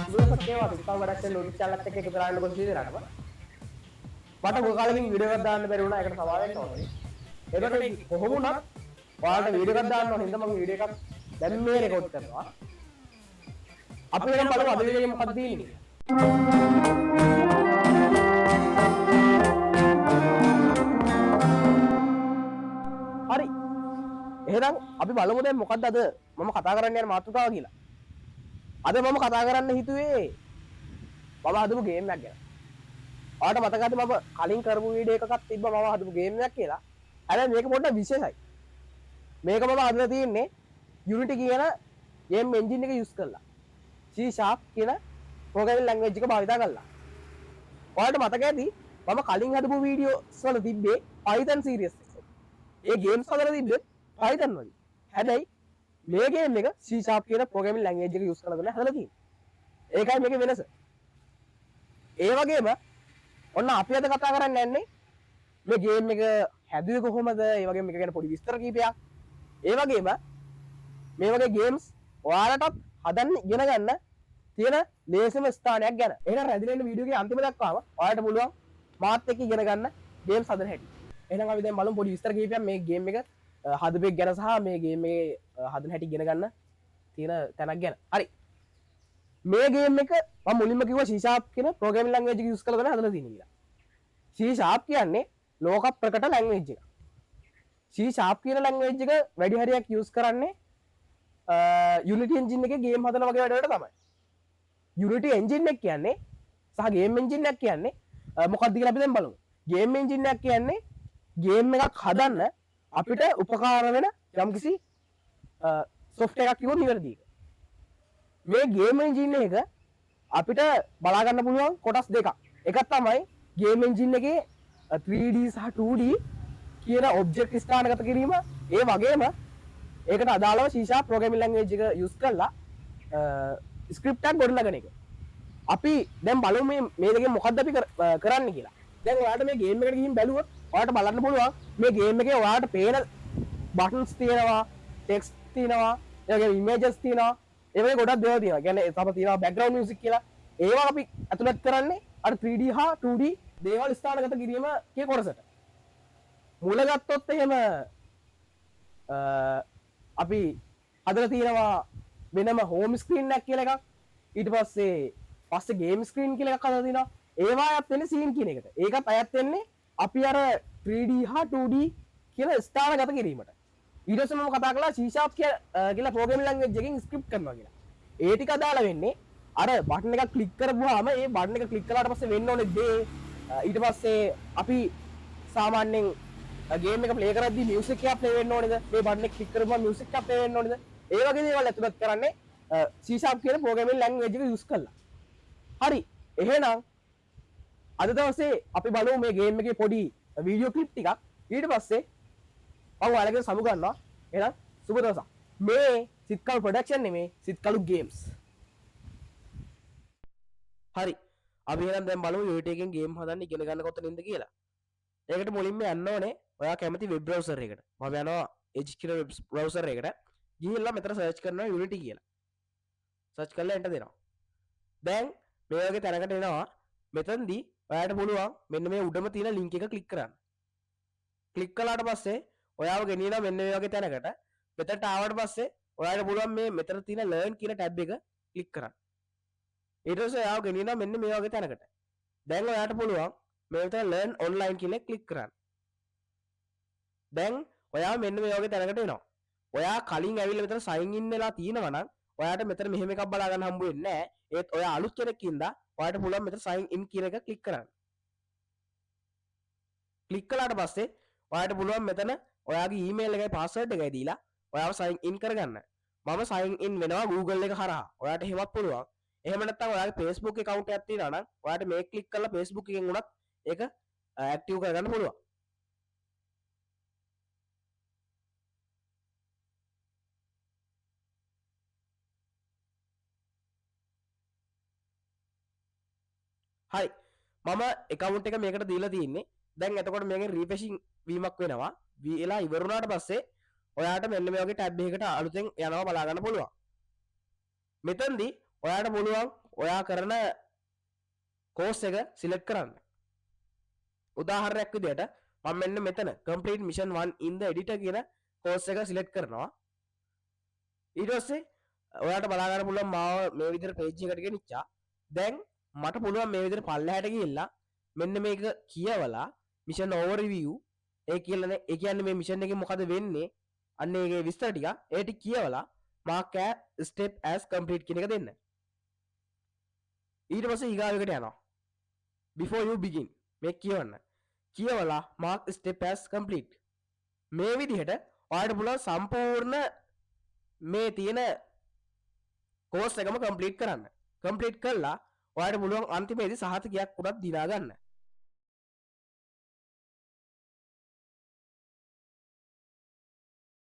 සුබසක්කේවා තිස්සා වැඩක් notice channel එකක් එකතු කරන්න කොහොමද ඉතිරාටම මට ගොඩ කාලෙකින් වීඩියෝ එකක් දාන්න බැරි වුණා ඒකට සමාව වෙන්න ඕනේ ඒකට කොහොම වුණත් ඔයාලට වීඩියෝ එකක් දාන්න ඕනේ හින්දා මම වීඩියෝ එකක් දැන් මේ රෙකෝඩ් කරනවා අපි වෙන බලමු අද වීඩියෝ එකේ මොකක්ද තියෙන්නේ හරි එහෙනම් අපි බලමු දැන් මොකක්ද අද මම කතා කරන්න යන මාතෘකාව කියලා අද මම කතා කරන්න හිතුවේ මම හදපු ගේම් එකක් ගැන. ඔයාලට මතකද මම කලින් කරපු වීඩියෝ එකක් තිබ්බා මම හදපු ගේම් එකක් කියලා. හැබැයි මේක පොඩ්ඩක් විශේෂයි. මේක මම හදලා තියෙන්නේ Unity කියන ගේම් එන්ජින් එක යූස් කරලා. C# කියන ප්‍රෝග්‍රෑමින් ලැන්ග්වේජ් එක භාවිත කරලා. ඔයාලට මතක ඇති මම කලින් හදපු වීඩියෝස් වල තිබ්බේ Python series එක. ඒ ගේම්ස් හදලා තිබ්බේ Python වලින්. හැබැයි මේ ගේම් එක C# කියන ප්‍රෝග්‍රෑමින් ලැන්ග්වේජ් එක යූස් කරලා තමයි හදලා තියෙන්නේ. ඒකයි මේකේ වෙනස. ඒ වගේම ඔන්න අපි අද කතා කරන්න යන්නේ මේ ගේම් එක හැදුවේ කොහොමද? ඒ වගේම මේක ගැන පොඩි විස්තර කිහිපයක්. ඒ වගේම මේ වගේ ගේම්ස් ඔයාලටත් හදන්න ඉගෙන ගන්න තියෙන ලේසිම ස්ථානයක් ගැන. එහෙනම් රැඳිලා වීඩියෝ එකේ අන්තිම දක්වාම ඔයාලට පුළුවන් මාත් එක්ක ඉගෙන ගන්න ගේම්ස් හදන හැටි. එහෙනම් අපි දැන් බලමු පොඩි විස්තර කිහිපයක් මේ ගේම් එක හදපෙක් ගැන සහ මේ ගේම් එකේ හදන හැටි ඉගෙන ගන්න තියෙන තැනක් ගැන. හරි. මේ ගේම් එක මම මුලින්ම කිව්වා C# කියන ප්‍රෝග්‍රෑමින් ලැන්ග්වේජ් එක යූස් කරලා තමයි හදලා තියෙන්නේ කියලා. C# කියන්නේ ලෝක ප්‍රකට ලැන්ග්වේජ් එක. C# කියන ලැන්ග්වේජ් එක වැඩි හරියක් යූස් කරන්නේ Unity engine එකේ ගේම් හදන වගේ වැඩවලට තමයි. Unity engine එක කියන්නේ සහ ගේම් engine එකක් කියන්නේ මොකක්ද කියලා අපි දැන් බලමු. ගේම් engine එකක් කියන්නේ ගේම් එකක් හදන්න අපිට උපකාර වෙන යම්කිසි software එකක් කිව්වොත් නිවැරදි. මේ ගේම් එන්ජින් එක අපිට බලා ගන්න පුළුවන් කොටස් දෙකක්. එකක් තමයි ගේම් එන්ජින් එකේ 3D සහ 2D කියන ඔබ්ජෙක්ට් ස්ථානගත කිරීම. ඒ වගේම ඒකට අදාළව C# ප්‍රෝග්‍රෑමින් ලැන්ග්වේජ් එක යූස් කරලා ස්ක්‍රිප්ට් එකක් ගොඩනගන එක. අපි දැන් බලමු මේ දෙකෙන් මොකක්ද අපි කරන්න කියලා. දැන් ඔයාලට මේ ගේම් එකට ගිහින් බැලුවොත් ඔයාලට බලන්න පුළුවන් මේ ගේම් එකේ ඔයාලට පේන බටන්ස් තියෙනවා, ටෙක්ස්ට් තියෙනවා, ඒ වගේම ඉමේජස් තියෙනවා. ඒ වගේ ගොඩක් දේවල් තියෙනවා. කියන්නේ තව තියෙනවා බෑග්ග්‍රවුන්ඩ් මියුසික් කියලා. ඒවා අපි ඇතුළත් කරන්නේ අර 3D හා 2D දේවල් ස්ථානගත කිරීම කිය කොටසට. මුල ගත්තොත් එහෙම අපි හදලා තියෙනවා වෙනම හෝම් ස්ක්‍රීන් එකක් කියලා එකක්. ඊට පස්සේ ගේම් ස්ක්‍රීන් කියලා එකක් හදලා තිනවා. ඒවා අයත් වෙන්නේ සීන් කියන එකට. ඒකත් අයත් වෙන්නේ අපි අර 3D හා 2D කියලා ස්ථානගත කිරීමට. ඊට පස්සේ මම කතා කළා C# කියලා ප්‍රෝග්‍රෑමින් ලැන්ග්වේජ් එකකින් ස්ක්‍රිප්ට් කරනවා කියලා. ඒ ටික අදාළ වෙන්නේ අර බටන් එකක් ක්ලික් කරපුවාම ඒ බටන් එක ක්ලික් කළාට පස්සේ වෙන්න ඕනේ දේ ඊට පස්සේ අපි සාමාන්‍යයෙන් ගේම් එක ප්ලේ කරද්දී මියුසික් එකක් ප්ලේ වෙන්න ඕනේද? මේ බටන් එක ක්ලික් කරපුවාම මියුසික් එකක් ප්ලේ වෙන්න ඕනේද? ඒ වගේ දේවල් ඇතුළත් කරන්නේ C# කියන ප්‍රෝග්‍රෑමින් ලැන්ග්වේජ් එක යූස් කරලා. හරි. එහෙනම් අද දවසේ අපි බලමු මේ ගේම් එකේ පොඩි වීඩියෝ ක්ලිප් ටිකක්. ඊට පස්සේ මම ඔයාලගෙන් සමු ගන්නවා. එහෙනම් සුබ දවසක්. මේ සිත්කලු ප්‍රොඩක්ෂන් නෙමේ සිත්කලු ගේම්ස්. හරි. අපි එහෙනම් දැන් බලමු Unity එකෙන් ගේම් හදන්න ඉගෙන ගන්න කොතනින්ද කියලා. ඒකට මුලින්ම යන්න ඕනේ ඔයා කැමති වෙබ් බ්‍රවුසර් එකට. මම යනවා Edge කියන වෙබ් බ්‍රවුසර් එකට. ගිහිල්ලා මෙතන සර්ච් කරනවා Unity කියලා. සර්ච් කරලා එන්ටර් දෙනවා. දැන් මේ වගේ තැනකට එනවා. මෙතනදී ඔයාලට පුළුවන් මෙන්න මේ උඩම තියෙන link එක ක්ලික් කරන්න. ක්ලික් කළාට පස්සේ ඔයාව ගෙනියනවා මෙන්න මේ වගේ තැනකට. මෙතනට ආවට පස්සේ ඔයාලට පුළුවන් මේ මෙතන තියෙන learn කියන ටැබ් එක ක්ලික් කරන්න. ඊට පස්සේ ඔයාව ගෙනියනවා මෙන්න මේ වගේ තැනකට. දැන් ඔයාලට පුළුවන් මේ මෙතන learn online කියලා ක්ලික් කරන්න. දැන් ඔයාව මෙන්න මේ වගේ තැනකට එනවා. ඔයා කලින් ඇවිල්ලා මෙතන sign in වෙලා තියෙනවා නම් ඔයාට මෙතන මෙහෙම එකක් බලා ගන්න හම්බ වෙන්නේ නැහැ. ඒත් ඔයා අලුත් කෙනෙක් ඉඳලා ඔයාට පුළුවන් මෙතන sign in කියන එක ක්ලික් කරන්න. ක්ලික් කළාට පස්සේ ඔයාට පුළුවන් මෙතන ඔයාගේ ඊමේල් එකයි පාස්වර්ඩ් එකයි දීලා ඔයාව sign in කරගන්න. මම sign in වෙනවා Google එක හරහා. ඔයාට එහෙමත් පුළුවන්. එහෙම නැත්නම් ඔයාගේ Facebook account එකක් තියෙනවා නම් ඔයාට මේක ක්ලික් කරලා Facebook එකෙන් උනත් ඒක ඇක්ටිව් කරගන්න පුළුවන්. හරි. මම account එක මේකට දීලා තියෙන්නේ. දැන් එතකොට මේකෙන් රීෆ්‍රෙෂින් වීමක් වෙනවා. වීලා ඉවර වුණාට පස්සේ ඔයාට මෙන්න මේ වගේ ටැබ් එකකට අලුතෙන් යනවා බලා ගන්න පුළුවන්. මෙතනදී ඔයාට පුළුවන් ඔයා කරන කෝස් එක සිලෙක්ට් කරන්න. උදාහරණයක් විදිහට මම මෙන්න මෙතන complete mission 1 in the editor කියන කෝස් එක සිලෙක්ට් කරනවා. ඊට පස්සේ ඔයාලට බලා ගන්න පුළුවන් මාව මේ විදිහට page එකකට ගෙනිච්චා. දැන් මට පුළුවන් මේ විදිහට පල්ලෙහාට ගිහිල්ලා මෙන්න මේක කියවලා mission overview ඒ කියන්නේ මේ mission එකේ මොකද වෙන්නේ අන්න ඒකේ විස්තර ටික ඒ ටික කියවලා mark a step as complete කියන එක දෙන්න. ඊට පස්සේ ඊගාව එකට යනවා. before you begin මේ කියවන්න. කියවලා mark step as complete. මේ විදිහට ඔයාලට පුළුවන් සම්පූර්ණ මේ තියෙන කෝස් එකම කම්ප්ලීට් කරන්න. කම්ප්ලීට් කළා ඔයාලට පුළුවන් අන්තිමේදී සහතිකයක් උනත් දිනා ගන්න.